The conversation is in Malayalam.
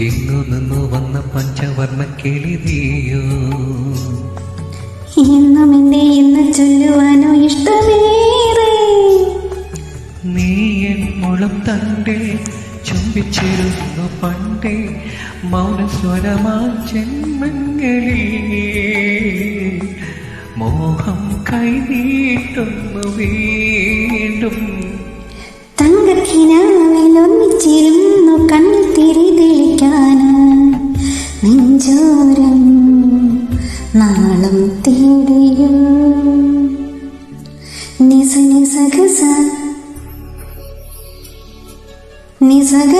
എങ്ങു നിന്നു വന്ന പഞ്ചവർണ്ണ കിളിതിയോ ഇന്നും എന്നെ എന്ന് ചൊല്ലുവാനോ ഇഷ്ടമേറെ. നീ എൻ മുളം തണ്ടേ ചുംബിച്ചിരുന്നു പണ്ടേ മൗനസ്വരമാ ജന്മങ്ങളിൽ മോഹം കൈനീട്ടുന്നു വീണ്ടും. തങ്കക്കിനാവിൽ ഒന്നിച്ചിരുന്നു കണ്ണിൽ തിരി തെളിക്കാന് നെഞ്ചോരം നാളം തേടിയും നിസ നിസ ഗസ നിസ ഗ